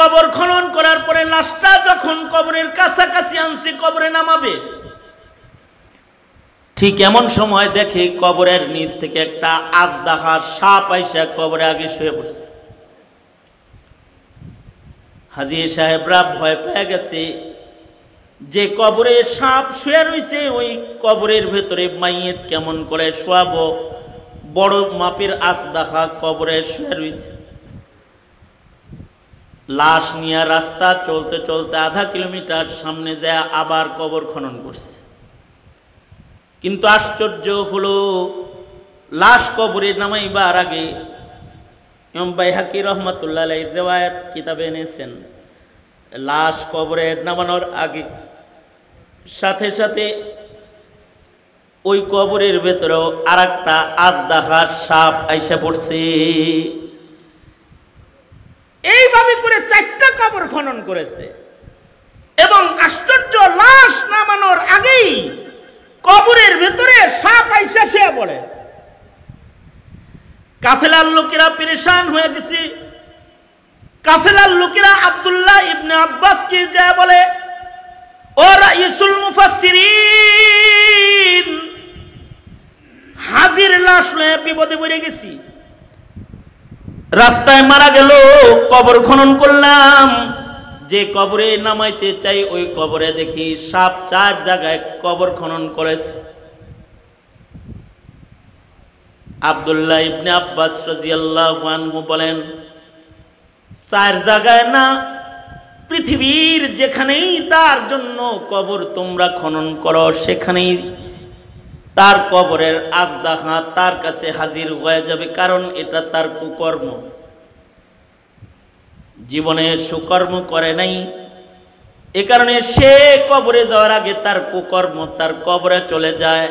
কবর খনন করার পরে লাশটা যখন কবরের কাছাকাছি আনছে কবরে নামাবে, ঠিক এমন সময় দেখে কবরের নিচ থেকে একটা আজদাহা সাপ আইসা কবরে আগে শুয়ে পড়ছে। হাজী সাহেবরা ভয় পেয়ে গেছে যে কবরে সাপ শুয়ে রয়েছে, ওই কবরের ভেতরে মাইয়েত কেমন করে শোয়াবো, বড় মাপের আজদাহা কবরে শুয়ে রয়েছে। লাশ নিয়ে রাস্তা চলতে চলতে আধা কিলোমিটার সামনে যায় আবার কবর খনন করছে। কিন্তু আশ্চর্য হলো, লাশ কবরে নামাইবার আগে ইমাম বাইহাকি রহমাতুল্লাহ আলাইহির রিওয়ায়াত কিতাবে এনেছেন, লাশ কবরে নামানোর আগে সাথে সাথে ওই কবরের ভেতরেও আরেকটা আজদাহার সাপ আইসা পড়ছে। এইভাবে করে 4টা কবর খনন করেছে এবং আশ্চর্য, লাশ নামানোর আগেই কবরের ভেতরে সাপ আইসা শুয়ে পড়ে। কাফেলার লোকেরা পেরেশান হয়ে গেছে। কাফেলার লোকেরা আব্দুল্লাহ ইবনে আব্বাসকে যা বলে, ও রাইসুল মুফাসসিরিন, হাজির লাশ লয়ে বিপদে পড়ে গেছি, রাস্তায় মারা গেল, কবর খনন করলাম, যে কবরে নামাইতে চাই ওই কবরে দেখি সাপ 4 জায়গায় কবর খনন করেছে। আব্দুল্লাহ ইবনে আব্বাস রাদিয়াল্লাহু আনহু বলেন, 4 জায়গায় না, পৃথিবীর যেখানেই তার জন্য কবর তোমরা খনন করো সেখানেই তার কবরের আজদাহা তার কাছে হাজির হয়ে যাবে, কারণ এটা তার কুকর্ম। জীবনে সুকর্ম করে নাই, এ কারণে সে কবরে যাওয়ার আগে তার কুকর্ম তার কবরে চলে যায়।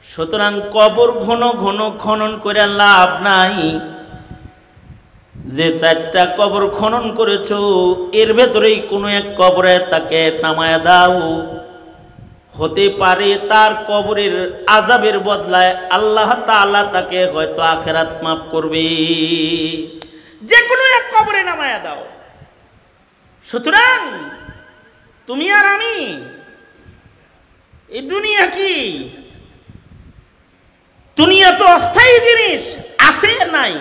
সুতরাং কবর ঘন ঘন খনন করে লাভ নাই। যে 4টা কবর খনন করেছ এর ভেতরেই কোনো এক কবরে তাকে নামায়া দাও, হতে পারে তার কবরের আযাবের বদলায় আল্লাহ তাআলা তাকে হয়তো আখিরাত মাফ করবে। যে কোনো এক কবরে নামায়া দাও। সুতরাং তুমি আর আমি, এই দুনিয়া কি? দুনিয়া তো অস্থায়ী জিনিস, আছে নাই।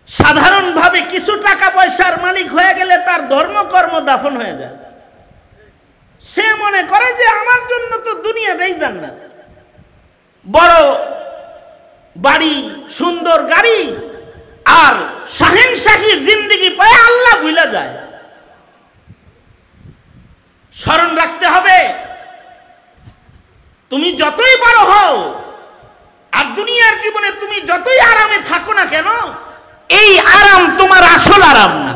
সাধারণভাবে কিছু টাকা পয়সার মালিক হয়ে গেলে তার ধর্মকর্ম দাফন হয়ে যায়। সে মনে করে যে আমার জন্য তো দুনিয়াটাই জান্নাত, বড় বাড়ি, সুন্দর গাড়ি আর শাহেনশাহী জিন্দেগি পায় আল্লাহ ভুলে যায়। স্মরণ রাখতে হবে, তুমি যতই বড় হও আর দুনিয়ার জীবনে তুমি যতই আরামে থাকো না কেন, এই আরাম তোমার আসল আরাম না।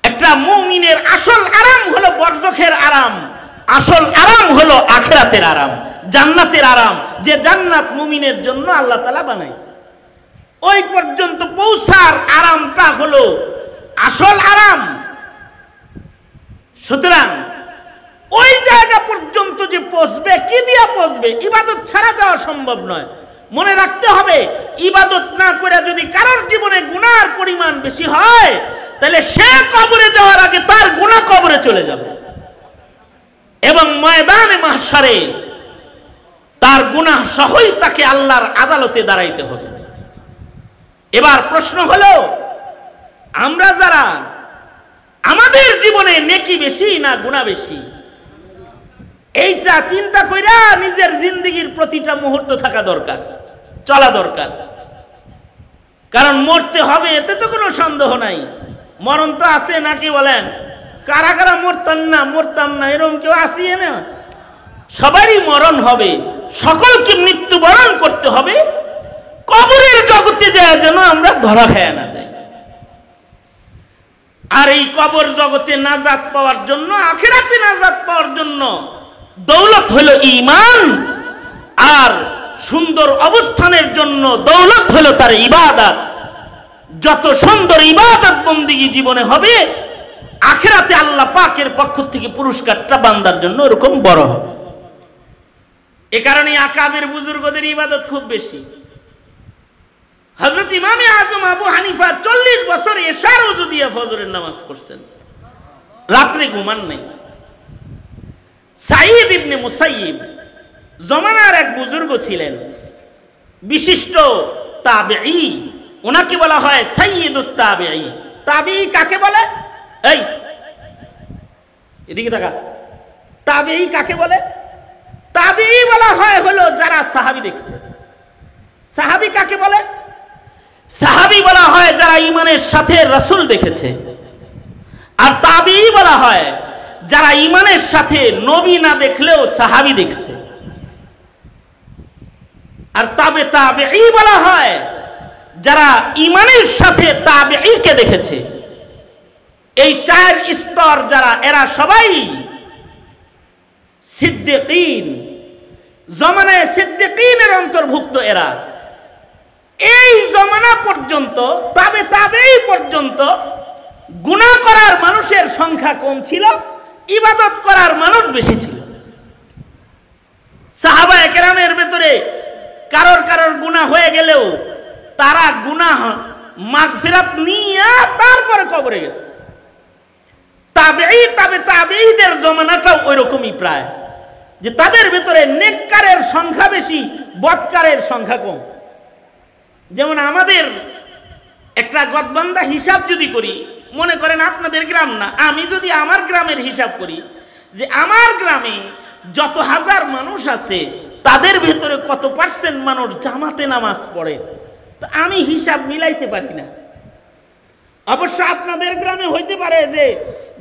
একটা মুমিনের আসল আরাম হলো বরজখের আরাম, আসল আরাম হলো আখিরাতের আরাম, জান্নাতের আরাম, যে জান্নাত মুমিনের জন্য আল্লাহ তাআলা বানাইছে। ওই পর্যন্ত পৌঁছার আরামটা হলো আসল আরাম। সুতরাং ওই জায়গা পর্যন্ত যে পৌঁছবে, কি দিয়া পৌঁছবে? ইবাদত ছাড়া যাওয়া সম্ভব নয়। মনে রাখতে হবে, ইবাদত না করে যদি কারোর জীবনে গুনার পরিমাণ বেশি হয়, তাহলে সে কবরে যাওয়ার আগে তার গুনাহ কবরে চলে যাবে এবং ময়দানে মাহশারে তার গুনাহ সহই তাকে আল্লাহর আদালতে দাঁড়াইতে হবে। এবার প্রশ্ন হলো, আমরা যারা, আমাদের জীবনে নেকি বেশি না গুনাহ বেশি? এইটা চিন্তা কইরা নিজের জিন্দেগির প্রতিটা মুহূর্ত থাকা দরকার, চলা দরকার। কারণ মরতে হবে, এতে তো কোনো সন্দেহ নাই। মরণ তো আছে নাকি বলেন? কারা কারা মরতাম না এরকম কেউ আসিয়ে না? সবারই মরণ হবে, সকলকে মৃত্যুবরণ করতে হবে। কবরের জগতে যায় যেন আমরা ধরা খায় না যাই। আর এই কবর জগতে নাজাত পাওয়ার জন্য, আখিরাতে নাজাত পাওয়ার জন্য দৌলত হলো ঈমান, আর সুন্দর অবস্থানের জন্য দৌলত হলো তার ইবাদত। যত সুন্দর ইবাদত বন্দেগী জীবনে হবে, আখিরাতে আল্লাহ পাকের পক্ষ থেকে পুরস্কারটা বান্দার জন্য এরকম বড় হবে। এ কারণে আকাবের বুজুর্গদের ইবাদত খুব বেশি। হযরত ইমামে আযম আবু হানিফা 40 দিয়া ফজরের নামাজ পড়ছেন, রাত্রে ঘুমান নাই। সাঈদ ইবনে মুসাইয়িব জমানার এক বুজুর্গ ছিলেন, বিশিষ্ট তাবেঈ, ওনাকে বলা হয় সাইয়্যিদুত তাবেঈ। তাবেঈ কাকে বলে? এই এদিকে তাকা, তাবেঈ কাকে বলে? তাবেঈ বলা হয় হলো যারা সাহাবী দেখছে। সাহাবী কাকে বলে? সাহাবী বলা হয় যারা ঈমানের সাথে রাসূল দেখেছে। আর তাবেঈ বলা হয় যারা ঈমানের সাথে নবী না দেখলেও সাহাবী দেখছে। আর তাবেঈ বলা হয় যারা ঈমানের সাথে তাবেঈকে দেখেছে। এই চার স্তর যারা, এরা সবাই সিদ্দিকীন, জমানায় সিদ্দিকীনের অন্তর্ভুক্ত এরা। এই জমানা পর্যন্ত, তাবেঈ পর্যন্ত গুনাহ করার মানুষের সংখ্যা কম ছিল, ইবাদত করার মানুষ বেশি ছিল। সাহাবায়ে কেরামের ভেতরে কারোর কারোর গুনাহ হয়ে গেলেও তারা গুনাহ মাগফিরাত নিয়ে তারপরে কবরে গেছে। তাবেঈদের জমানাটাও ওই রকমই প্রায়, যে তাদের ভিতরে নেককারের সংখ্যা বেশি, বদকারের সংখ্যা কম। যেমন আমাদের একটা গদবান্দা হিসাব যদি করি, মনে করেন আপনাদের গ্রাম না, আমি যদি আমার গ্রামের হিসাব করি যে আমার গ্রামে যত হাজার মানুষ আছে তাদের ভিতরে কত পার্সেন্ট মানুষ জামাতে নামাজ পড়ে, তো আমি হিসাব মিলাইতে পারি না। অবশ্য আপনাদের গ্রামে হইতে পারে যে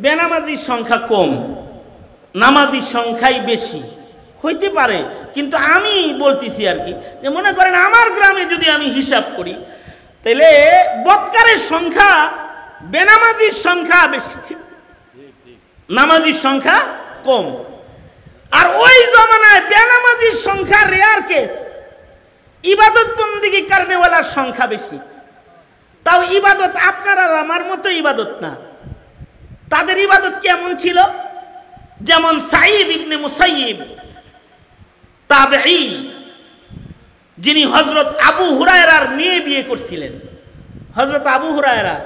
বেনামাজির সংখ্যা কম, নামাজির সংখ্যাই বেশি, হইতে পারে। কিন্তু আমি বলতেছি আর কি, যে মনে করেন আমার গ্রামে যদি আমি হিসাব করি, তাহলে বদকারের সংখ্যা, বেনামাজির সংখ্যা বেশি, নামাজির সংখ্যা কম। আর ওই জমানায় বেনামাজির সংখ্যা রেয়ার কেস, ইবাদত বন্দেগী করনেওয়ালার সংখ্যা বেশি। তাও ইবাদত আপনার আর আমার মতো ইবাদত না। তাদের ইবাদত কেমন ছিল? যেমন সাঈদ ইবনে মুসাইয়িব তাবেঈ, যিনি হযরত আবু হুরায়রার মেয়ে বিয়ে করছিলেন। হযরত আবু হুরায়রা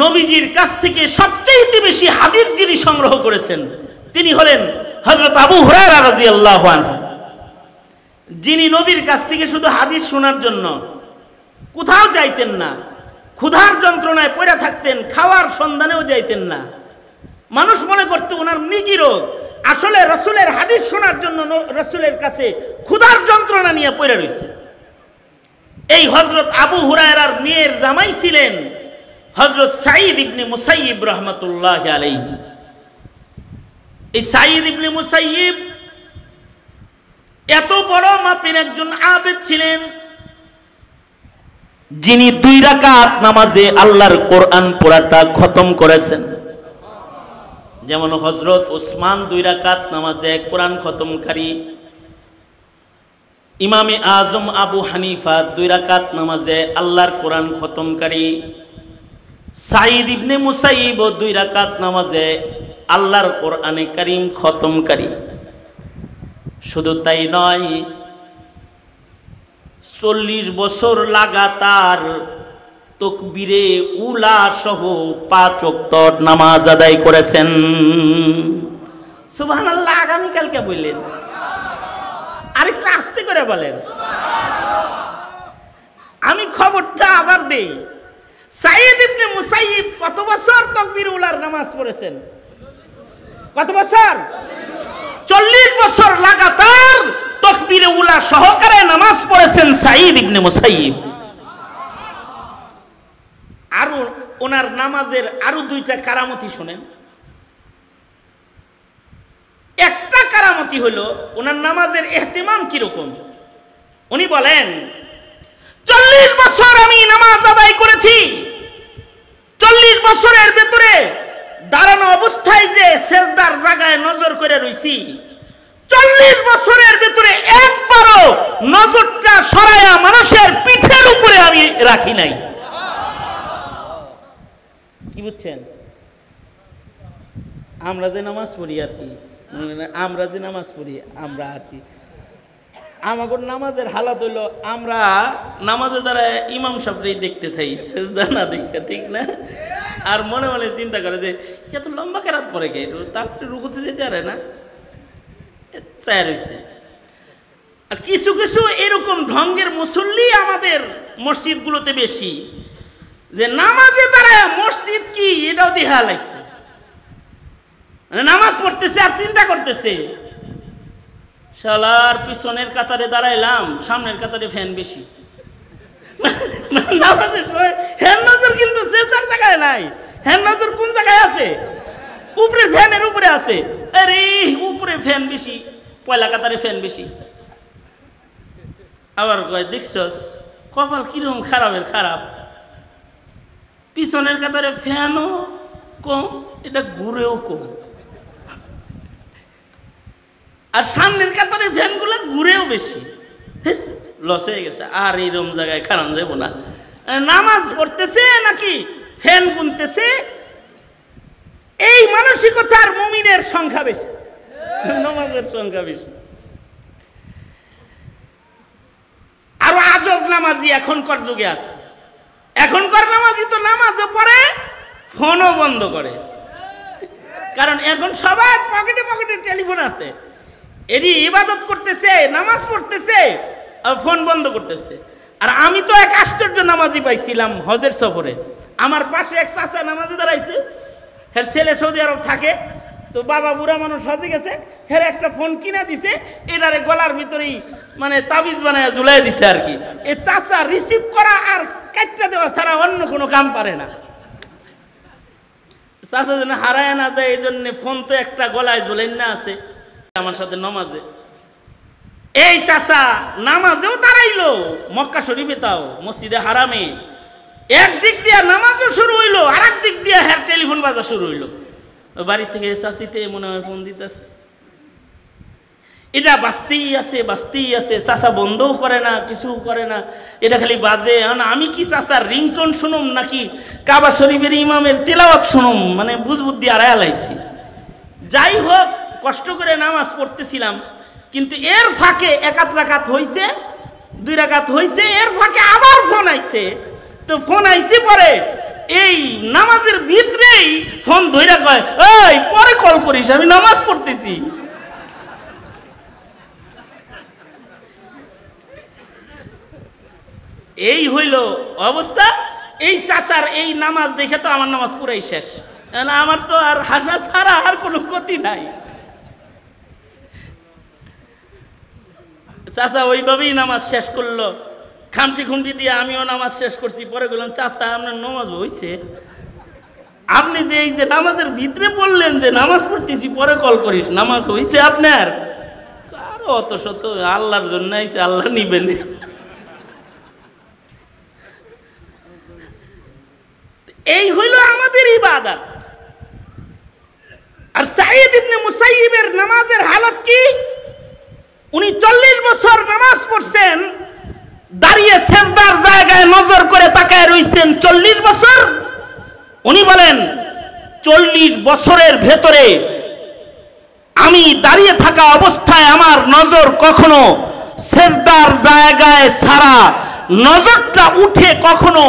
নবীজির কাছ থেকে সবচেয়ে বেশি হাদিস যিনি সংগ্রহ করেছেন, তিনি হলেন হযরত আবু হুরায়রা রাদিয়াল্লাহু আনহু, যিনি নবীর কাছ থেকে শুধু হাদিস শোনার জন্য কোথাও যাইতেন না, ক্ষুধার যন্ত্রণায় পড়ে থাকতেন, খাওয়ার সন্ধানেও যাইতেন না। মানুষ মনে করত ওনার মৃগী রোগ, আসলে রাসূলের হাদিস শোনার জন্য রাসূলের কাছে ক্ষুধার যন্ত্রণা নিয়ে পড়ে রয়েছে। এই হযরত আবু হুরায়রার মেয়ের জামাই ছিলেন হযরত সাঈদ ইবনে মুসাইয়িব রাহমাতুল্লাহি আলাইহি। এই সাঈদ ইবনে মুসাইয়িব এত বড় মাপের একজন আবেদ ছিলেন, যিনি 2 রাকাত নামাজে আল্লাহর কোরআন পুরাটা খতম করেছেন। যেমন হযরত উসমান 2 রাকাত নামাজে কোরআন খতমকারী, ইমামে আজম আবু হানিফা 2 রাকাত নামাজে আল্লাহর কোরআন খতমকারী, সাঈদ ইবনে মুসাইয়িব 2 রাকাত নামাজে আল্লাহর কোরআনে কারীম খতমকারী। শুধু তাই নয়, 40 বছর লাগাতার তাকবীরে উলা সহ 5 ওয়াক্ত নামাজ আদায় করেছেন। সুবহানাল্লাহ। আগামীকালকে বললেন, আরেকটু আস্তে করে বলেন। আমি খবরটা আবার দেই। সাঈদ ইবনে মুসাইয়িব কত বছর তাকবীর উলার নামাজ পড়েছেন? কত বছর? 40 বছর লাগাতার তাকবীরে উলা সহকারে নামাজ পড়েছেন সাঈদ ইবনে মুসাইয়িব। আর ওনার নামাজের আরো 2টা কারামতি শুনেন। একটা কারামতি হলো ওনার নামাজের ইহতিমাম কিরকম। উনি বলেন, 40 বছর আমি নামাজ আদায় করেছি, 40 বছরের ভিতরে দাঁড়ানো অবস্থায় যে সেজদার জায়গায় নজর করে রইছি, 40 বছরের ভিতরে একবারও নজরটা সরায়া মানুষের পিঠের উপরে আমি রাখি নাই। কি বুঝছেন? আমরা যে নামাজ পড়ি আর কি, আমরা যে নামাজ পড়ি, আমরা আর কি, আমাদের নামাজের হালাত হইলো আমরা নামাজের দ্বারা ইমাম সাহেবকে দেখতে থাই, সেজদা না দেখে, ঠিক না? আর মনে মনে চিন্তা করে যে এত লম্বা কেরাত পরে গে, তারপরে রুকুতে যেতে পারে না, চায় রয়েছে। আর কিছু কিছু এরকম ঢঙ্গের মুসল্লি আমাদের মসজিদগুলোতে বেশি, যে নামাজে দাঁড়ায় মসজিদ কি এটাও দেখা লাগছে, মানে নামাজ পড়তেছে আর চিন্তা করতেছে শালার পিছনের কাতারে দাঁড়াইলাম, সামনের কাতারে ফ্যান বেশি। নামাজের সময় হ্যান্ড নজর কিন্তু সেজদার জায়গায় নাই, হ্যান্ড নজর কোন জায়গায় আছে? উপরে, ফ্যানের উপরে আছে। আরে উপরে ফ্যান বেশি, পয়লা কাতারে ফ্যান বেশি। আবার কয় দেখছস কপাল কিরকম খারাপের খারাপ, পিছনের কাতারে ফ্যানও কম, এটা ঘুরেও কম, আর সামনের কাতারের ফ্যানগুলো ঘুরেও বেশি। লস হয়ে গেছে, আর এইরকম জায়গায় খারাপ যাবো না। নামাজ পড়তেছে নাকি ফ্যান গুনতেছে, এই মানসিকতার মুমিনের সংখ্যা বেশি, নামাজের সংখ্যা বেশি। আরো আজব নামাজি এখনকার যুগে আছে। এখনকার নামাজি তো নামাজও পড়ে, ফোনও বন্ধ করে, কারণ এখন সবার পকেটে পকেটে টেলিফোন আছে। এটি ইবাদত করতেছে, নামাজ পড়তেছে, ফোন বন্ধ করতেছে। আর আমি তো এক আশ্চর্য নামাজি পাইছিলাম হজের সফরে। আমার পাশে এক চাচা নামাজে দাঁড়াইছে, হের ছেলে সৌদি আরব থাকে, তো বাবা বুড়া মানুষ হজে গেছে, হের একটা ফোন কিনা দিছে, এটারে গলার ভিতরেই মানে তাবিজ বানায় ঝুলাই দিছে আর কি। এ চাচা রিসিভ করা আর কাটটা দেওয়া ছাড়া অন্য কোনো কাম পারে না। চাচা যেন হারায় না যায়, এই জন্য ফোন তো একটা গলায় ঝুলাই না আছে আমার সাথে নামাজে। এই চাচা নামাজেও দাঁড়াইলো, মক্কা শরীফে তাও মসজিদে হারামে। একদিক দিয়ে নামাজও শুরু হইলো, আর এক দিক দিয়ে হ্যাঁ টেলিফোন বাজা শুরু হইলো। বাড়ি থেকে চাচিতে মনে হয় ফোন দিতেছে, এটা বাজতেই আছে বাজতেই আছে, চাচা বন্ধও করে না, কিছু করে না, এটা খালি বাজে। আমি কি চাচার রিংটোন শুনুম নাকি কাবা শরীফের ইমামের তেলাওয়াত শুনুম, মানে বুঝবুদ্ধি আড়ায় লাইছি। যাই হোক, কষ্ট করে নামাজ পড়তেছিলাম, কিন্তু এর ফাঁকে 1 রাকাত হইছে, 2 রাকাত হইছে, এর ফাঁকে আবার ফোন আইছে। তো ফোন আইছে পরে এই নামাজের ভিতরেই ফোন ধইরা কয়, এই পরে কল করিস, আমি নামাজ পড়তেছি। এই হইল অবস্থা। এই চাচার এই নামাজ দেখে তো আমার নামাজ পুরাই শেষ, আমার তো আর হাসা ছাড়া আর কোনো গতি নাই। চাচা ওইভাবেই নামাজ শেষ করলো, খামটি খুমটি দিয়ে আমিও নামাজ শেষ করছি। পরে বললাম, চাচা আপনার নামাজ হইছে? আপনি যে এই যে নামাজের ভিতরে বললেন যে নামাজ পড়তেছি পরে কল করিস, নামাজ হইছে আপনার? আরো অত শত আল্লাহর জন্য আইছে, আল্লাহ নিবেন। এই হইল আমাদের ইবাদত। আর সাঈদ ইবনে মুসাইয়িবের নামাজের হালত কি? উনি 40 বছর নামাজ পড়ছেন, দাঁড়িয়ে সেজদার জায়গায় নজর করে তাকায় রইছেন 40 বছর। উনি বলেন 40 বছরের ভেতরে আমি দাঁড়িয়ে থাকা অবস্থায় আমার নজর কখনো সেজদার জায়গায় ছাড়া নজরটা উঠে কখনো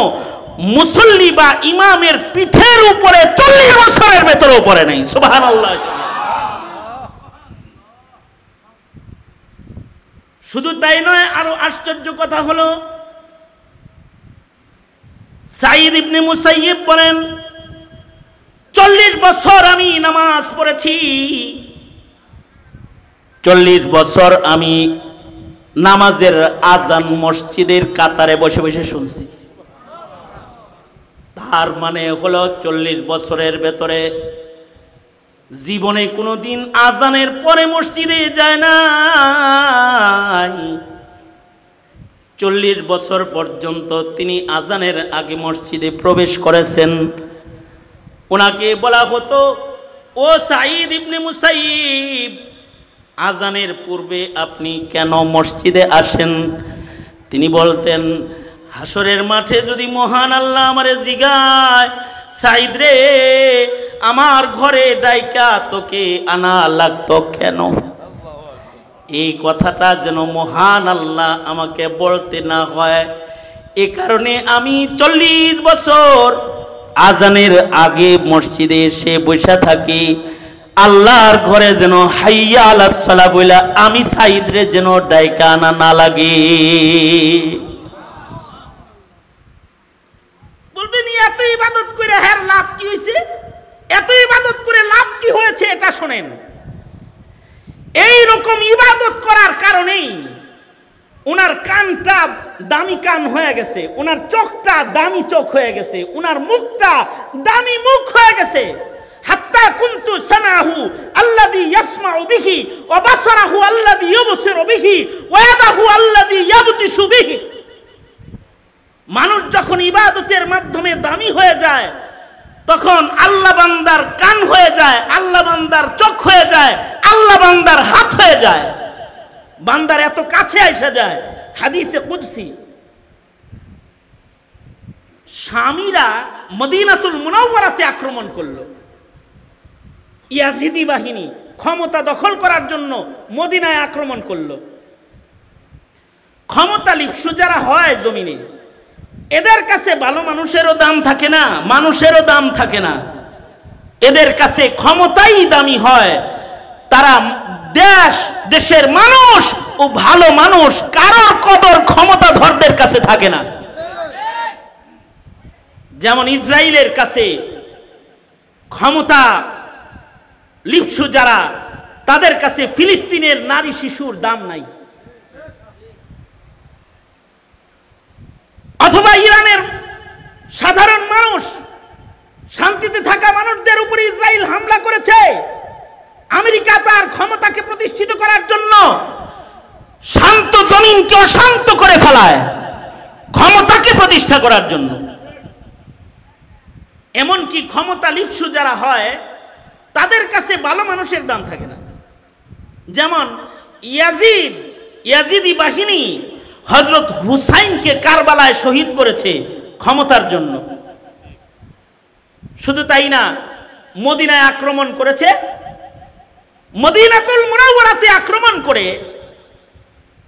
মুসল্লি বা ইমামের পিঠের উপরে 40 বছরের ভেতরে পড়ে নাই। সুবহানাল্লাহ। শুধু তাই নয়, আরো আশ্চর্য কথা হলো, সাঈদ ইবনে মুসাইয়িব বলেন 40 বছর আমি নামাজ পড়েছি, 40 বছর আমি নামাজের আজান মসজিদের কাতারে বসে বসে শুনছি। তার মানে হলো 40 বছরের ভেতরে জীবনে কোনোদিন আজানের পরে মসজিদে যায় নাই। 40 বছর পর্যন্ত তিনি আজানের আগে মসজিদে প্রবেশ করেছেন। ওনাকে বলা হতো, ও সাঈদ ইবনে মুসাইয়িব, আজানের পূর্বে আপনি কেন মসজিদে আসেন? তিনি বলতেন, হাসরের মাঠে যদি মহান আল্লাহ আমারে জিগায়, সাঈদ রে আমার ঘরে ডাইকা তোকে আনা লাগতো কেন? এই কথাটা যেন মহান আল্লাহ আমাকে বলতে না হয়, এ কারণে আমি 40 বছর আজানের আগে মসজিদে এসে বসে থাকি, আল্লাহর ঘরে যেন হাইয়া আলাস সালাহ বইলা আমি সাইদরে যেন ডাইকা আনা না লাগে। বলবেন এত ইবাদত করে হ্যার লাভ কি হয়েছে? এত ইবাদত করে লাভ কি হয়েছে এটা শোনেন। এই রকম ইবাদত করার কারণেই উনার কানটা দামি কান হয়ে গেছে, উনার চোখটা দামি চোখ হয়ে গেছে, উনার মুখটা দামি মুখ হয়ে গেছে। হাত্তা কুনতু সামাহু আল্লাযী ইয়াসমাউ বিহি ওয়া বাসারাহু আল্লাযী ইউবসিরু বিহি ওয়া ইয়াদাহু আল্লাযী ইয়াবতিশু বিহি। মানুষ যখন ইবাদতের মাধ্যমে দামি হয়ে যায় তখন আল্লাহ বান্দার কান হয়ে যায়, আল্লাহ বান্দার চোখ হয়ে যায়, আল্লাহ বান্দার হাত হয়ে যায়, বান্দার এত কাছে এসে যায়। হাদিসে কুদসি, শামীরা মদিনাতুল মুনাওয়ারাতে আক্রমণ করলো। ইয়াজিদি বাহিনী ক্ষমতা দখল করার জন্য মদিনায় আক্রমণ করলো। ক্ষমতা লিপ্সু যারা হয় জমিনে, এদের কাছে ভালো মানুষেরও দাম থাকে না, মানুষেরও দাম থাকে না, এদের কাছে ক্ষমতাই দামি হয়। তারা দেশের মানুষ ও ভালো মানুষ কারোর কদর ক্ষমতাধরদের কাছে থাকে না। যেমন ইসরায়েলের কাছে ক্ষমতা লিপ্সু যারা, তাদের কাছে ফিলিস্তিনের নারী শিশুর দাম নাই। অথবা ইরানের সাধারণ মানুষ, শান্তিতে থাকা মানুষদের উপর ইসরায়েল হামলা করেছে। আমেরিকা তার ক্ষমতাকে প্রতিষ্ঠিত করার জন্য শান্ত জমিনকে অশান্ত করে ফেলায় ক্ষমতাকে প্রতিষ্ঠা করার জন্য। এমনকি ক্ষমতা লিপ্সু যারা হয় তাদের কাছে ভালো মানুষের দাম থাকে না। যেমন ইয়াজিদি বাহিনী হযরত হুসাইনকে কারবালায় শহীদ করেছে ক্ষমতার জন্য। শুধু তাই না, মদিনায় আক্রমণ করেছে, মদিনাতুল মুনাওয়ারাতে আক্রমণ করে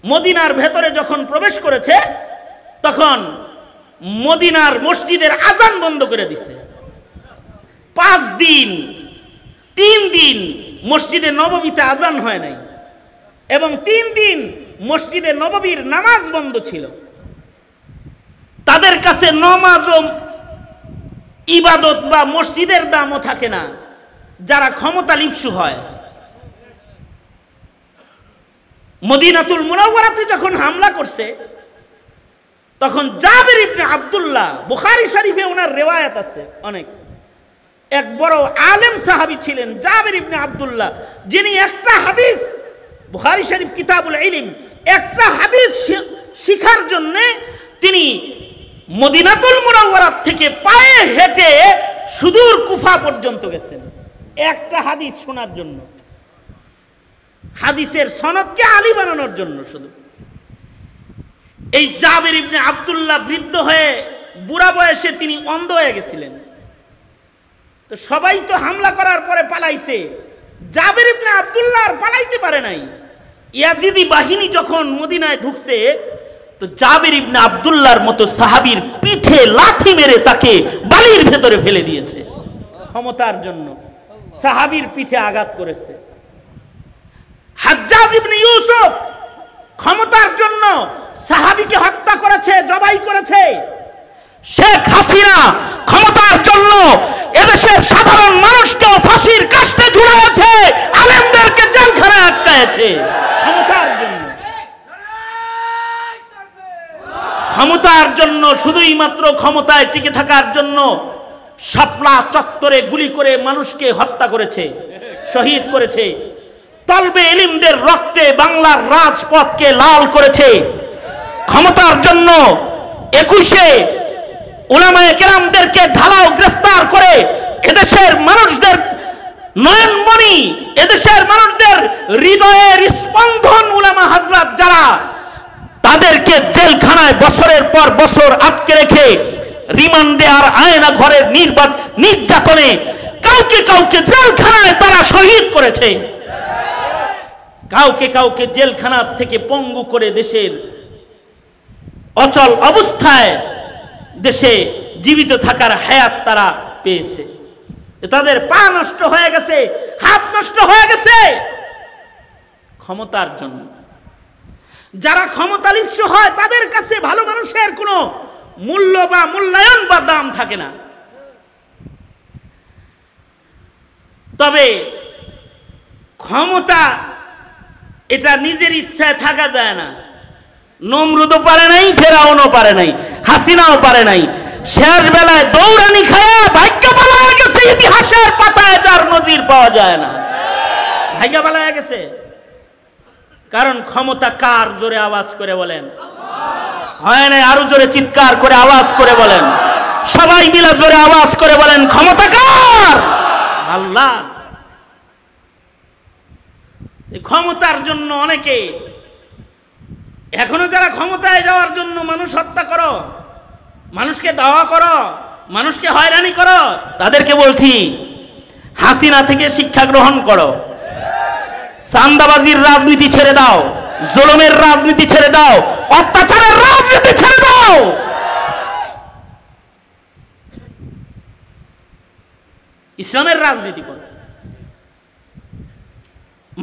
মদিনার ভেতরে যখন প্রবেশ করেছে তখন মদিনার মসজিদের আজান বন্ধ করে দিছে। 5 দিন 3 দিন মসজিদে নববীতে আজান হয় নাই এবং 3 দিন মসজিদে নববীর নামাজ বন্ধ ছিল। তাদের কাছে নামাজ ও ইবাদত বা মসজিদের দামও থাকে না যারা ক্ষমতা লিপ্সু হয়। মদিনাতুল মুনাওয়ারাতে যখন হামলা করছে তখন জাবের ইবনে আব্দুল্লাহ, বুখারী শরীফে ওনার রিওয়ায়াত আছে অনেক, এক বড় আলেম সাহাবী ছিলেন জাবের ইবনে আব্দুল্লাহ, যিনি একটা হাদিস, বুখারী শরীফ কিতাবুল ইলম, একটা হাদিস শিখার জন্য তিনি মদিনাতুল মুনাওয়ারা থেকে পায়ে হেঁটে সুদূর কুফা পর্যন্ত গেছেন একটা হাদিস শোনার জন্য, হাদিসের সনদকে আলী বানানোর জন্য। শুধু এই জাবের ইবনে আব্দুল্লাহ বৃদ্ধ হয়ে বুড়া বয়সে তিনি অন্ধ হয়ে গেছিলেন। তো সবাই তো হামলা করার পরে পালাইছে, জাবের ইবনে আব্দুল্লাহ আর পালাইতে পারে নাই। ইয়াজিদি বাহিনী যখন মদিনায় ঢুকছে তো জাবের ইবনে আব্দুল্লাহর মতো সাহাবীর পিঠে লাথি মেরে তাকে বালির ভেতরে ফেলে দিয়েছে। ক্ষমতার জন্য সাহাবীর পিঠে আঘাত করেছে। হাজ্জাজ ইবনে ইউসুফ ক্ষমতার জন্য সাহাবীকে হত্যা করেছে, জবাই করেছে। শেখ হাসিনা ক্ষমতার জন্য এদেশের সাধারণ মানুষকে ফাঁসির কাস্টে ঝুলাইছে, আলেমদেরকে জেলখানায় আটকায়ছে। ক্ষমতার জন্য, ক্ষমতার জন্য, শুধুই মাত্র ক্ষমতায় টিকে থাকার জন্য শাপলা চত্বরে গুলি করে মানুষকে হত্যা করেছে, শহীদ করেছে। তলবে ইলমদের রক্তে বাংলার রাজপথকে লাল করেছে। ক্ষমতার জন্য 21-এ উলামায়ে কেরামদেরকে ঢালাও গ্রেফতার করে এদেশের মানুষদের নয়নমণি, এদেশের মানুষদের হৃদয়ের স্পন্দন উলামা হযরত যারা, তাদেরকে জেলখানায় বছরের পর বছর আটকে রেখে রিমান্ডে আর আয়না ঘরের নির্যাতনে কাউকে কাউকে জেলখানায় তারা শহীদ করেছে, কাউকে কাউকে জেলখানা থেকে পঙ্গু করে দেশের অচল অবস্থায় দেশে জীবিত থাকার হায়াত তারা পেয়েছে। তাদের পা নষ্ট হয়ে গেছে, হাত নষ্ট হয়ে গেছে ক্ষমতার জন্য। যারা ক্ষমতা লিপ্ত হয় তাদের কাছে ভালো মানুষের কোনো মূল্য বা মূল্যায়ন বা দাম থাকে না। তবে ক্ষমতা এটা নিজের ইচ্ছায় থাকা যায় না। নমরুদও পারে নাই, ফেরাউনও পারে নাই, হাসিনাও পারে নাই। শেষ বেলায় দৌড়ানি খায়া ভাগ্য পালায়া গেছে, ইতিহাসের পাতায় যার নজির পাওয়া যায় না। ভাগ্য পালায়া গেছে কারণ ক্ষমতা কার? জোরে আওয়াজ করে বলেন। হয় নাই? আরো জোরে চিৎকার করে আওয়াজ করে বলেন। সবাই মিলে জোরে আওয়াজ করে বলেন, ক্ষমতা কার? আল্লাহ। ক্ষমতার জন্য অনেকে এখনো যারা ক্ষমতায় যাওয়ার জন্য মানুষ হত্যা করো, মানুষকে দাওয়া করো, মানুষকে হয়রানি করো, তাদেরকে বলছি হাসিনা থেকে শিক্ষা গ্রহণ করো। চাঁদাবাজির রাজনীতি ছেড়ে দাও, জুলুমের রাজনীতি ছেড়ে দাও, অত্যাচারের রাজনীতি ছেড়ে দাও। ইসলামের রাজনীতি করো,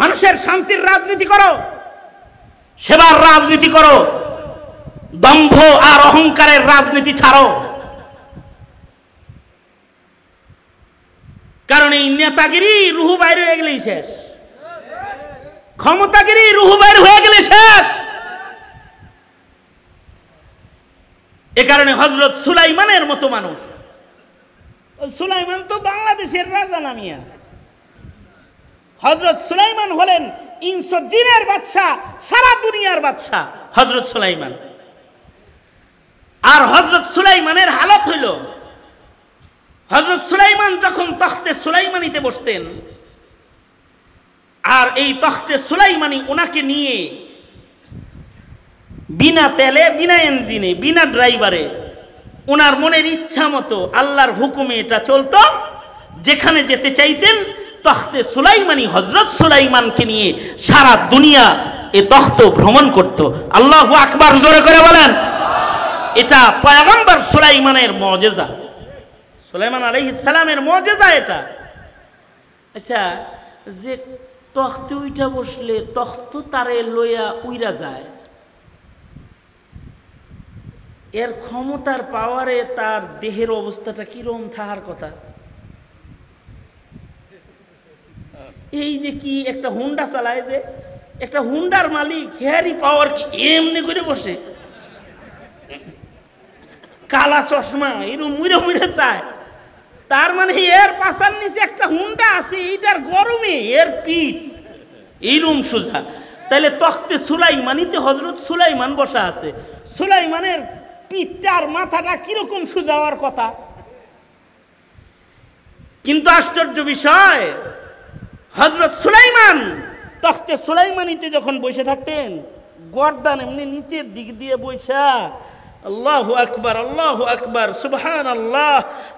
মানুষের শান্তির রাজনীতি করো, সেবার রাজনীতি করো, দম্ভ আর অহংকারের রাজনীতি ছাড়ো। কারণ এই নেতাগিরি রুহু বাইরে হয়ে গেলেই শেষ, ক্ষমতাগিরি রুহু বাইরে হয়ে গেলে শেষ। এ কারণে হযরত সুলাইমানের মতো মানুষ, সুলাইমান তো বাংলাদেশের রাজা নামিয়া, হযরত সুলাইমান হলেন ইনস জিনের বাদশা, সারা দুনিয়ার বাদশা হযরত সুলাইমান। আর হযরত সুলাইমানের হালত হইল, হযরত সুলাইমান যখন তখতে সুলাইমানিতে বসতেন, আর এই তখতে সুলাইমানি ওনাকে নিয়ে বিনা তেলে, বিনা ইঞ্জিনে, বিনা ড্রাইভারে, ওনার মনের ইচ্ছা মতো আল্লাহর হুকুমে এটা চলতো। যেখানে যেতে চাইতেন তখতে সুলাইমানি হযরত সুলাইমানকে নিয়ে সারা দুনিয়া এ তখত ভ্রমণ করত। আল্লাহু আকবার, জোরে করে বলেন। এটা পয়গম্বর সুলাইমানের মুজিজা, সুলাইমান আলাইহিস সালামের মুজিজা এটা। আচ্ছা, যে তখতে উইটা বসলে তখত তারে লইয়া উইরা যায়, এর ক্ষমতার পাওয়ারে তার দেহের অবস্থাটা কিরকম থাকার কথা? এই যে কি একটা হুন্ডা চালায়, যে একটা হুন্ডার মালিক, হেয়ারি পাওয়ার কি এমনি করে বসে, কালা চশমা এরকম মুড়ে মুড়ে চায়। তার মানে এর পাশার নিচে একটা হুন্ডা আছে, এইটার গরমে এর পিঠ এইরকম সোজা। তাহলে তখতে সুলাইমানিতে হযরত সুলাইমান বসা আছে, সুলাইমানের পিঠটার মাথাটা কিরকম সোজা হওয়ার কথা। কিন্তু আশ্চর্য বিষয়, হযরত সুলাইমান তখতে সুলাইমানিতে যখন বসে থাকতেন, গর্দান এমনি নিচের দিক দিয়ে বসা আল্লাহু আকবার, আল্লাহু আকবার, সুবহানাল্লাহ,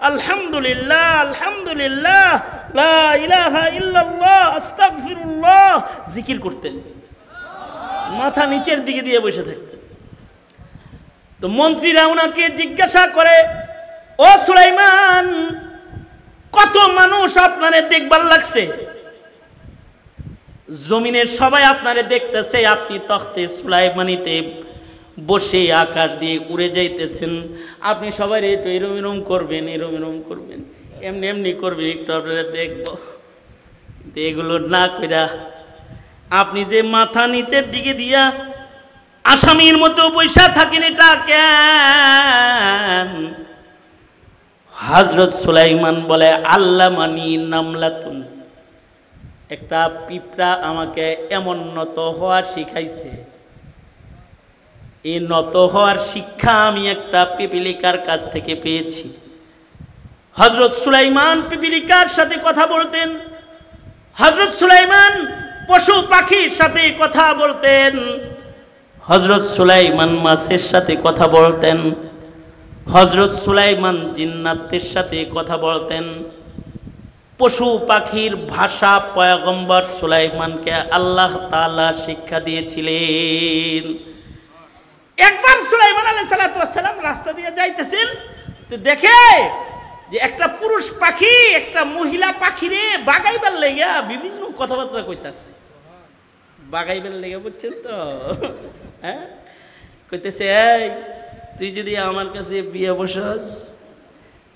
আলহামদুলিল্লাহ, আলহামদুলিল্লাহ, লা ইলাহা ইল্লাল্লাহ, আস্তাগফিরুল্লাহ জিকির করতেন, মাথা নিচের দিকে দিয়ে বসে থাকতেন। তো মন্ত্রীরা ওনাকে জিজ্ঞাসা করে, ও সুলাইমান, কত মানুষ আপনারে দেখবার লাগছে, জমিনের সবাই আপনারে দেখতেছে, আপনি তখতে সুলাইমানিতে বসে আকাশ দিয়ে উড়ে যাইতেছেন, আপনি সবাই একটু এরম এরম করবেন, এরম এরম করবেন, এমনি এমনি করবেন, একটু আপনারা দেখব। এগুলো না কইরা আপনি যে মাথা নিচের দিকে দিয়া আসামির মতো বৈশা থাকেন, এটা কেন? হযরত সুলাইমান বলে, আল্লামানি নামলাতুন, একটা পিঁপড়া আমাকে এমন নত হওয়া শিখাইছে। এই নত হওয়ার শিক্ষা আমি একটা পিপিলিকার কাছ থেকে পেয়েছি। হযরত সুলাইমান পিপিলিকার সাথে কথা বলতেন, হযরত সুলাইমান পশু পাখির সাথে কথা বলতেন, হযরত সুলাইমান মাছের সাথে কথা বলতেন, হযরত সুলাইমান জিন্নাতের সাথে কথা বলতেন। পশু পাখির ভাষা পয়গম্বর সুলাইমানকে আল্লাহ তাআলা শিক্ষা দিয়েছিলেন। একবার সুলাইমান আলাইহিস সালাম রাস্তা দিয়ে যাইতেছেন, তো দেখে যে একটা পুরুষ পাখি একটা মহিলা পাখিরে বাগাইবার লেগে বিভিন্ন কথাবার্তা কইতাছে, বাগাইবার লেগে, বুঝছেন তো? হ্যাঁ, কইতেছে এই তুই যদি আমার কাছে বিয়ে বসস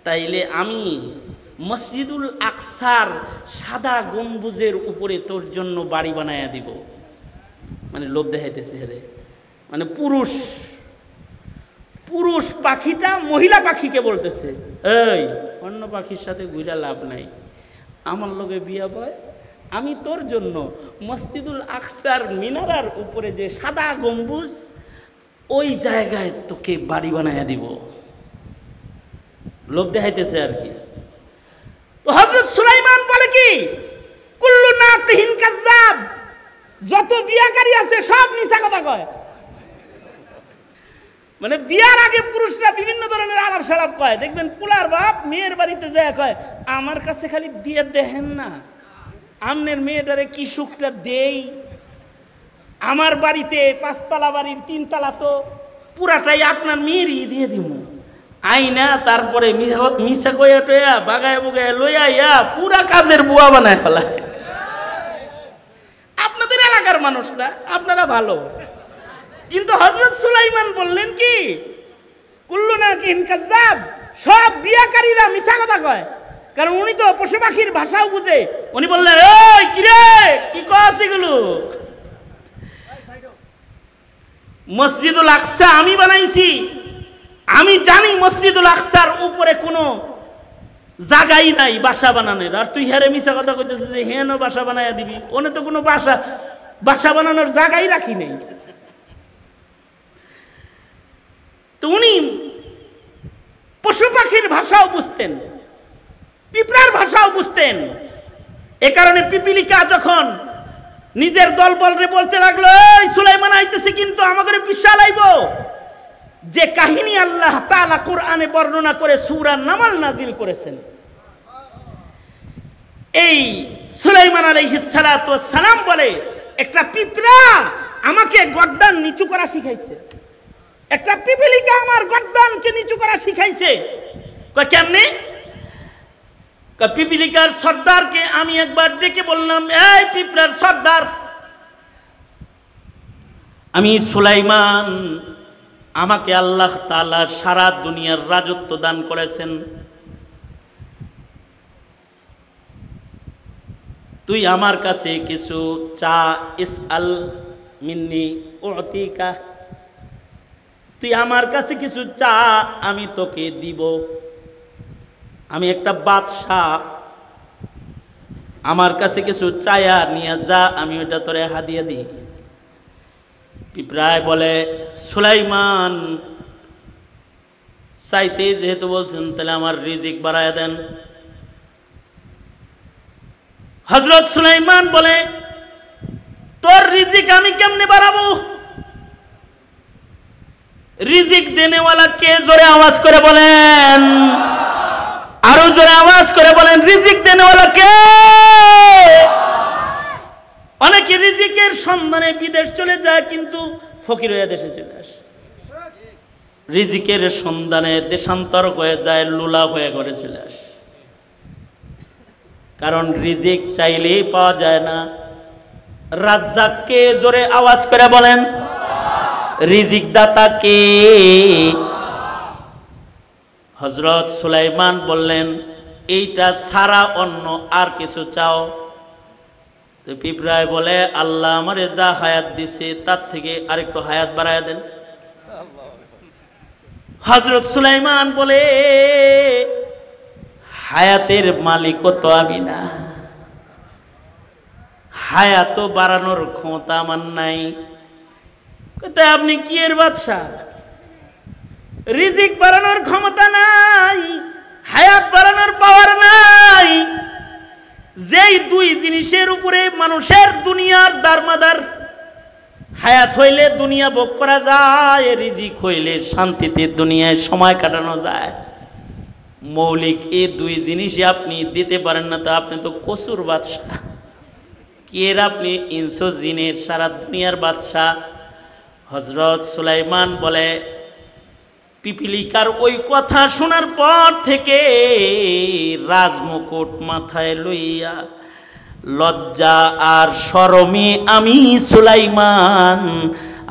তাইলে আমি মসজিদুল আকসার সাদা গম্বুজের উপরে তোর জন্য বাড়ি বানায়া দিব। মানে লোভ দেখাইতেছে রে, মানে পুরুষ পুরুষ পাখিটা মহিলা পাখিকে বলতেছে এই অন্য পাখির সাথে ঘুরা লাভ নাই, আমার লগে বিয়া বয়, আমি তোর জন্য মসজিদুল আকসার মিনারার উপরে যে সাদা গম্বুজ ওই জায়গায় তোকে বাড়ি বানায়া দিব। লোভ দেখাইতেছে আর কি। তো হযরত সুলাইমান বলে কি কুল্লু নাতিহিন কাজ্জাব, যত বিয়াকারী আছে সব মিছা কথা কয়। মানে বিয়ার আগে পুরুষরা বিভিন্ন ধরনের আলাপ সালাপ কয়। দেখবেন পুলার বাপ মেয়ের বাড়িতে যায় কয় আমার কাছে খালি দিয়ে দেখেন না, আমনের মেয়েটারে কি সুখটা দেই, আমার বাড়িতে 5 তলা বাড়ির 3 তলা তো পুরাটাই আপনার মেয়েরই দিয়ে দিব। আইনা তারপরে মিশা কইয়া টয়া বাগায় বুগায় লইয়া পুরা কাজের বুয়া বানায় ফেলায়। আপনাদের এলাকার মানুষরা আপনারা ভালো, কিন্তু হযরত সুলাইমান বললেন কি কুল্লু নাতিহিন কাজ্জাব, সব বিয়াকারীরা মিছা কথা কয়। কারণ উনি তো পশু পাখির ভাষাও বুঝে। উনি বললেন এই কিরে কি কস এগুলো, মসজিদুল আকসা আমি বানাইছি, আমি জানি মসজিদুল আকসার উপরে কোনো জায়গাই নাই বাসা বানানোর, আর তুই হেরে মিছা কথা কইতেছিস যে হেন বাসা বানাইয়া দিবি, ওনে তো কোনো বাসা বানানোর জায়গাই রাখি নেই। তো উনি পশু পাখির ভাষাও বুঝতেন, পিঁপড়ার ভাষাও বুঝতেন। এ কারণে পিপিলিকা যখন নিজের দলবলরে বলতে লাগলো এই সুলাইমান আইতেছে কিন্তু আমাদের বিশাল আইব, যে কাহিনী আল্লাহ তাআলা কোরআনে বর্ণনা করে সূরা নামাল নাজিল করেছেন, এই সুলাইমান আলাইহিস সালাতু ওয়াস সালাম বলে একটা পিঁপড়া আমাকে গর্দান নিচু করা শিখাইছে, একটা পিপিলিকা আমার গর্দানকে নিচু করা শিখাইছে। কয় কেমনে? কয় পিপিলিকার সর্দারকে আমি একবার ডেকে বললাম এই পিঁপড়ার সর্দার, আমি সুলাইমান, আমাকে আল্লাহ তাআলা সারা দুনিয়ার রাজত্ব দান করেছেন, তুই আমার কাছে কিছু চা, ইসআল মিন্নি উতিকা, তুই আমার কাছে কিছু চা আমি তোকে দিব, আমি একটা বাদশাহ, আমার কাছে কিছু চায়া নিয়ে যা, আমি ওটা তোরে হাদিয়া দিই। পিঁপড়ায় বলে সুলাইমান চাইতে যেহেতু বলছেন তাহলে আমার রিজিক বাড়ায় দেন। হযরত সুলাইমান বলে তোর রিজিক আমি কেমনে বাড়াবো? রিজিক দেনেওয়ালা কে? জোরে আওয়াজ করে বলেন, আরো জোরে আওয়াজ করে বলেন রিজিক দেনেওয়ালা কে? অনেকে রিজিকের সন্ধানে বিদেশ চলে যায় কিন্তু ফকির হয়ে দেশে চলে আসে, রিজিকের সন্ধানে দেশান্তর হয়ে যায়, লুলা হয়ে ঘরে চলে আসে। কারণ রিজিক চাইলেই পাওয়া যায় না। রাজ্জাক কে? জোরে আওয়াজ করে বলেন রিজিক দাতা কে? হযরত সুলাইমান বললেন এইটা ছাড়া অন্য আর কিছু চাও? তো পিঁপড়ায় বলে আল্লাহ আমারে যা হায়াত দিছে তার থেকে আরেকটু হায়াত বাড়ায় দেন। হযরত সুলাইমান বলে হায়াতের মালিকও তো আমি না, হায়াত বাড়ানোর ক্ষমতা আমার নাই। কোথায় আপনি কি এর বাদশা? রিজিক বাড়ানোর ক্ষমতা নাই, হায়াত বাড়ানোর পাওয়ার নাই। যেই দুই জিনিসের উপরে মানুষের দুনিয়ার দারমাদার, হায়াত হইলে দুনিয়া ভোগ করা যায়, রিজিক হইলে শান্তিতে দুনিয়ায় সময় কাটানো যায়। মৌলিক এই দুই জিনিসই আপনি দিতে পারেন না, তো আপনি তো কসুর বাদশা। কি এর আপনি ইনসো জিনের সারা দুনিয়ার বাদশা। হযরত সুলাইমান বলে পিপিলিকার ওই কথা শোনার পর থেকে রাজমুকুট মাথায় লইয়া লজ্জা আর শরমে আমি সুলাইমান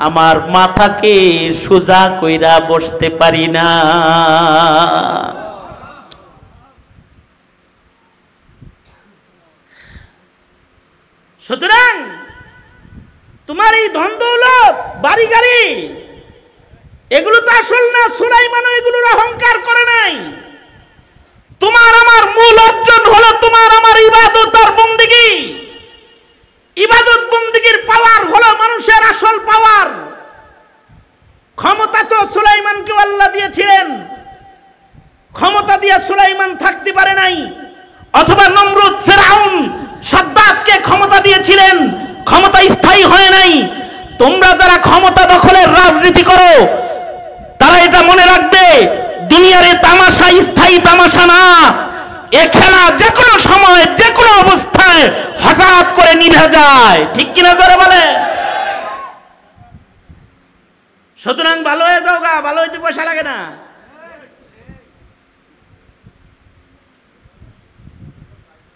আমার মাথাকে সোজা কইরা বসতে পারি না। সুতরাং তোমার এই ধন দৌলত বাড়ি গাড়ি এগুলো তো আসল না। সুলাইমানও এগুলোর অহংকার করে নাই। তোমার আমার মূল অর্জন হলো তোমার আমার ইবাদত আর বন্দেগী। ইবাদত বন্দেগীর পাওয়ার হলো মানুষের আসল পাওয়ার। ক্ষমতা তো সুলাইমানকেও আল্লাহ দিয়েছিলেন, ক্ষমতা দিয়ে সুলাইমান থাকতে পারে নাই। অথবা নমরুদ, ফেরাউন, সাদ্দাতকে ক্ষমতা দিয়েছিলেন, ক্ষমতা স্থায়ী হয় নাই। তোমরা যারা ক্ষমতা দখলের রাজনীতি করো তারা এটা মনে রাখবে, দুনিয়ার এই তামাশা স্থায়ী তামাশা না। এ খেলা যে কোনো সময় যে কোনো অবস্থায় হঠাৎ করে নিভে যায়, ঠিক কিনা যারা বলে। সুতরাং ভালো হয়ে যাও গা, ভালো হইতে পয়সা লাগে না।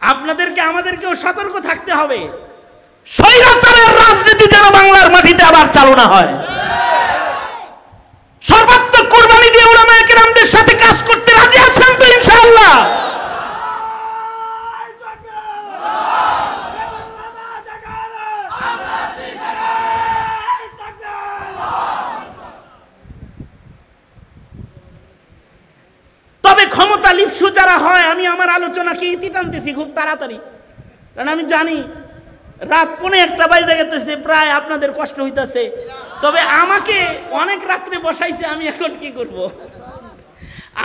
আপনাদেরকে আমাদেরকেও সতর্ক থাকতে হবে, স্বৈরাচারের রাজনীতি যেন বাংলার মাটিতে আবার চালু না হয়। সর্বাত্মক কুরবানি দিয়ে উলামায়ে কেরামদের সাথে কাজ করতে রাজি আছেন তো ইনশাআল্লাহ? তবে ক্ষমতা লিপ্সু যারা হয়, আমি আমার আলোচনাকে ইতি টানতেছি খুব তাড়াতাড়ি, কারণ আমি জানি রাত 1:45 বাজে গেছে, প্রায় আপনাদের কষ্ট হইতেছে। তবে আমাকে অনেক রাত্রে বসাইছে, আমি এখন কি করব?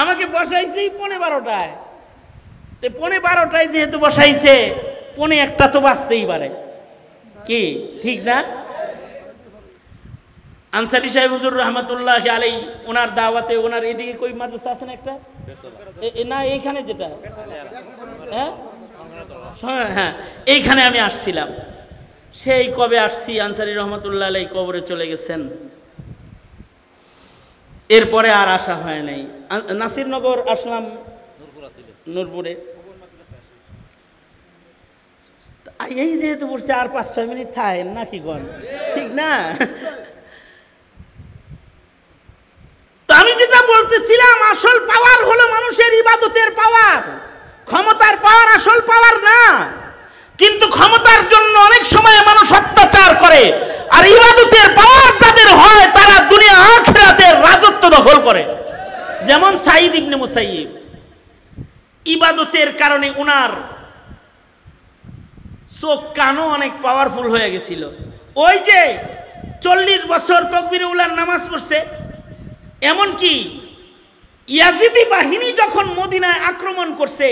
আমাকে বসাইছে 12:30টায়। 12:30টায় যেহেতু বসাইছে, 1:45 তো বাজতেই পারে, কি ঠিক না? আনসারী সাহেব হুজুর রহমতুল্লাহ আলাইহি ওনার দাওয়াতে, ওনার এদিকে কই মাদ্রাসা আছে না একটা, না এইখানে যেটা, হ্যাঁ এইখানে আমি আসছিলাম। সেই কবে আসছি, আনসারী রহমতুল্লাহ আলাইহি কবরে চলে গেছেন, এরপরে আর আসা হয় নাই। নাসিরনগর আসলাম, নূরপুরে এই যেহেতু পড়ছে আর 5-6 মিনিট থাকেন নাকি কোন, ঠিক না? আমি যেটা বলতেছিলাম, আসল পাওয়ার হলো মানুষের ইবাদতের পাওয়ার। ক্ষমতার পাওয়ার আসল পাওয়ার না। কিন্তু ক্ষমতার জন্য অনেক সময় মানুষ অত্যাচার করে, আর ইবাদতের পাওয়ার যাদের হয় তারা দুনিয়া আখিরাতের রাজত্ব দখল করে। যেমন সাঈদ ইবনে মুসাইয়িব, ইবাদতের কারণে উনার চোখ কানও অনেক পাওয়ারফুল হয়ে গেছিল। ওই যে 40 বছর তাকবীরে উলার নামাজ পড়ছে, এমনকি ইয়াজিদি বাহিনী যখন মদিনায় আক্রমণ করছে,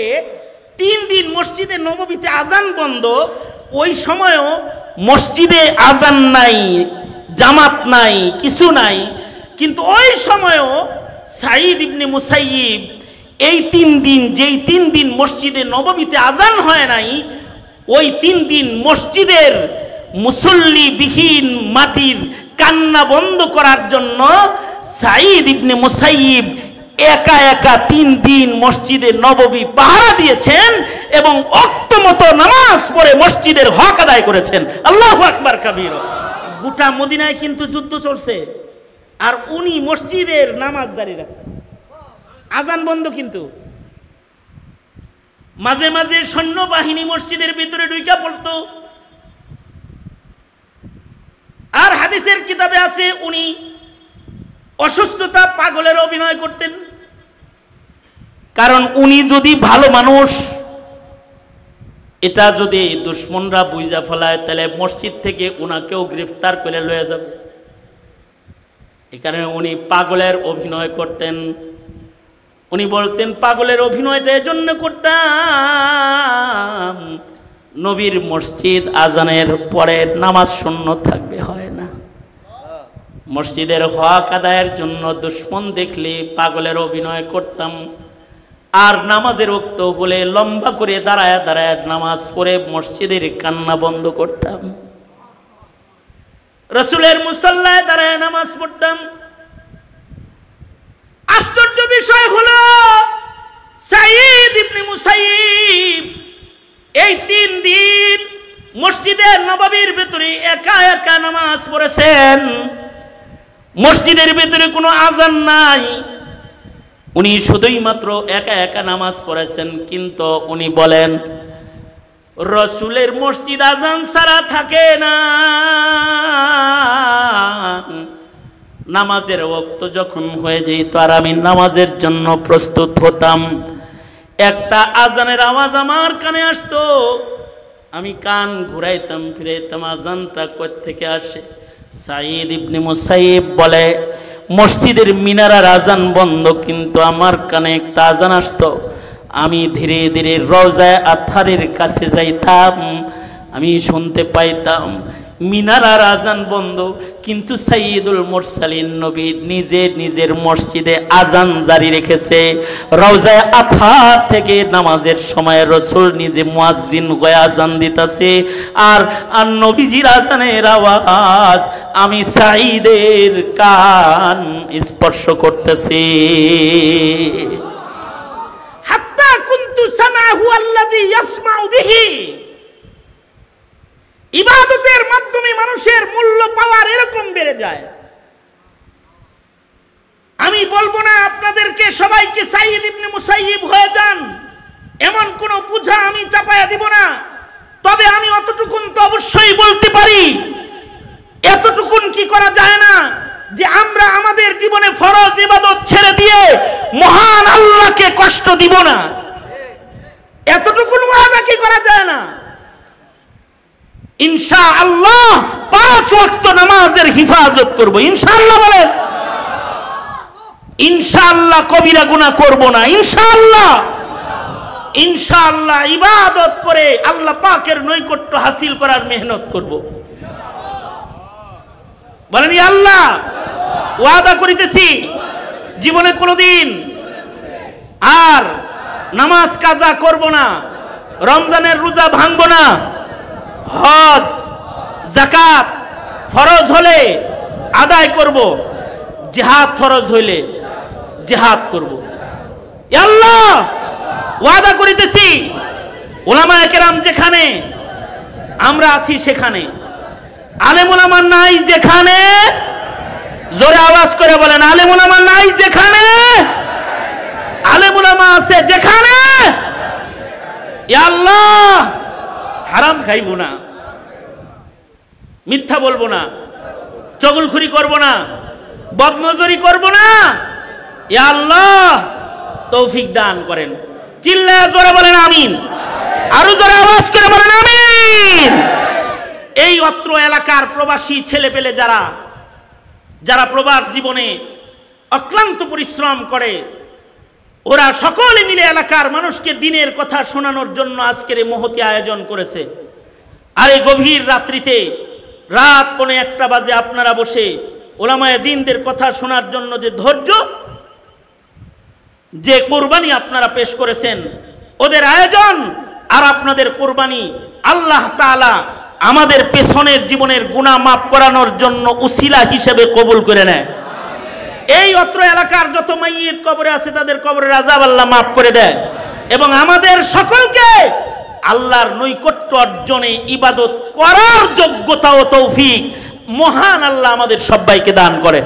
3 দিন মসজিদে নববীতে আজান বন্ধ। ওই সময়ও মসজিদে আজান নাই, জামাত নাই, কিছু নাই। কিন্তু ওই সময়ও সাঈদ ইবনে মুসাইয়িব এই 3 দিন, যেই 3 দিন মসজিদে নববীতে আজান হয় নাই, ওই 3 দিন মসজিদের মুসল্লিবিহীন মাটির কান্না বন্ধ করার জন্য সাঈদ ইবনে মুসাইয়িব একা একা 3 দিন মসজিদে নববী পাহারা দিয়েছেন এবং ওয়াক্তমতো নামাজ পড়ে মসজিদের হক আদায় করেছেন। আল্লাহু আকবার কাবীরা। গোটা মদিনায় কিন্তু যুদ্ধ চলছে, আর উনি মসজিদের নামাজ জারি রাখছেন, আজান বন্ধ। কিন্তু মাঝে মাঝে সৈন্যবাহিনী মসজিদের ভিতরে ঢুইকা পড়তো। আর হাদিসের কিতাবে আছে উনি অসুস্থতা, পাগলের অভিনয় করতেন। কারণ উনি যদি ভালো মানুষ, এটা যদি দুশ্মনরা বুঝা ফেলায়, তাহলে মসজিদ থেকে উনাকেও গ্রেফতার করে লয়ে যাবে। এই কারণে উনি পাগলের অভিনয় করতেন। উনি বলতেন, পাগলের অভিনয়টা এজন্য করতাম, নবীর মসজিদ আজানের পরে নামাজ শূন্য থাকবে, হয় না। মসজিদের হক আদায়ের জন্য দুশ্মন দেখলে পাগলের অভিনয় করতাম, আর নামাজের ওক্ত হলে লম্বা করে দাঁড়ায় দাঁড়ায় নামাজ পড়ে মসজিদের কান্না বন্ধ করতাম। রাসূলের মুসাল্লায় দাঁড়ায় নামাজ পড়তাম। বিষয় হলো সাঈদ ইবনে মুসাইয়িব এই 3 দিন মসজিদে নববীর ভিতরে একা একা নামাজ পড়েছেন। মসজিদের ভিতরে কোনো আজান নাই, উনি শুধুই মাত্র একা একা নামাজ পড়েছেন। কিন্তু উনি বলেন রাসূলের মসজিদ আজান ছাড়া থাকে না। নামাজের ওয়াক্ত যখন হয়ে যেত আর আমি নামাজের জন্য প্রস্তুত হতাম, একটা আজানের আওয়াজ আমার কানে আসতো, আমি কান ঘুরাইতাম ফিরাইতাম, আজানটা কোথা থেকে আসে? সাঈদ ইবনে মুসাইয়িব বলে মসজিদের মিনারার আজান বন্ধ, কিন্তু আমার কানে একটা আজান আসতো। আমি ধীরে ধীরে রওজায়ে আতহারের কাছে যাইতাম, আমি শুনতে পাইতাম মিনারার আজান বন্ধ, কিন্তু সাইয়্যিদুল মুরসালিন নবী নিজে নিজের মসজিদে আজান জারি রেখেছে। রওজায়ে আতহার থেকে নামাজের সময় রাসূল নিজে মুয়াজ্জিন হয়ে আজান দিতেছে, আর নবীজির আজানের আওয়াজ আমি সাঈদের কান স্পর্শ করতেছি। হাত্তা কুনতু সামাহু আল্লাযী ইয়াসমাউ বিহি। ইবাদতের মাধ্যমে মানুষের মূল্য পাওয়ার এরকম বেড়ে যায়। আমি বলবো না আপনাদেরকে সবাইকে সাঈদ ইবনে মুসাইয়িব হয়ে যান, এমন কোন বুঝা আমি চাপায়া দিব না। তবে আমি অতটুকুন তো অবশ্যই বলতে পারি, এতটুকুন কি করা যায় না যে আমরা আমাদের জীবনে ফরজ ইবাদত ছেড়ে দিয়ে মহান আল্লাহকে কষ্ট দিব না? এতটুকুন ওয়াদা কি করা যায় না? ইনশাআল্লাহ 5 ওয়াক্ত নামাজের হিফাজত করব, ইনশাআল্লাহ বলেন। ইনশাআল্লাহ কবিরা গুনাহ করব না, ইনশাআল্লাহ। ইনশাআল্লাহ ইবাদত করে আল্লাহ পাকের নৈকট্য হাসিল করার মেহনত করব। বলেন ইয়া আল্লাহ, ওয়াদা করিতেছি জীবনে কোনোদিন আর নামাজ কাজা করব না, রমজানের রোজা ভাঙব না, হজ যাকাত ফরজ হলে আদায় করব, জিহাদ ফরজ হইলে জিহাদ করব। ইয়া আল্লাহ ওয়াদা করিতেছি উলামায়ে কেরাম যেখানে আমরা আছি সেখানে, আলেম উলামা নাই যেখানে, জোরে আওয়াজ করে বলেন আলেম উলামা নাই যেখানে, আলেম উলামা আছে যেখানে। ইয়া আল্লাহ হারাম খাইব না, মিথ্যা বলবো না, চগলখুরি করব না, বদনজরি করব না। ইয়া আল্লাহ তৌফিক দান করেন। চিল্লায়া জোরে বলেন আমিন, আরো জোরে আওয়াজ করে বলেন আমিন। এই অত্র এলাকার প্রবাসী ছেলেপেলে যারা যারা প্রবাস জীবনে অক্লান্ত পরিশ্রম করে, ওরা সকলে মিলে এলাকার মানুষকে দিনের কথা শোনানোর জন্য আজকের এই মহতি আয়োজন করেছে। আর এই গভীর রাত্রিতে রাত 1:45 বাজে আপনারা বসে ওলামায়ে দ্বীনদের কথা শোনার জন্য যে ধৈর্য, যে কুরবানি আপনারা পেশ করেছেন, ওদের আয়োজন আর আপনাদের কুরবানি আল্লাহ তাআলা আমাদের পেছনের জীবনের গুনাহ মাফ করানোর জন্য উসিলা হিসেবে কবুল করে নেয়। এই অত্র এলাকার যত মাইয়িত কবরে আছে তাদের কবরের আযাব আল্লাহ মাফ করে দেয়, এবং আমাদের সকলকে আল্লাহর নৈকট্য অর্জনে ইবাদত করার যোগ্যতা ও তৌফিক মহান আল্লাহ আমাদের সবাইকে দান করে।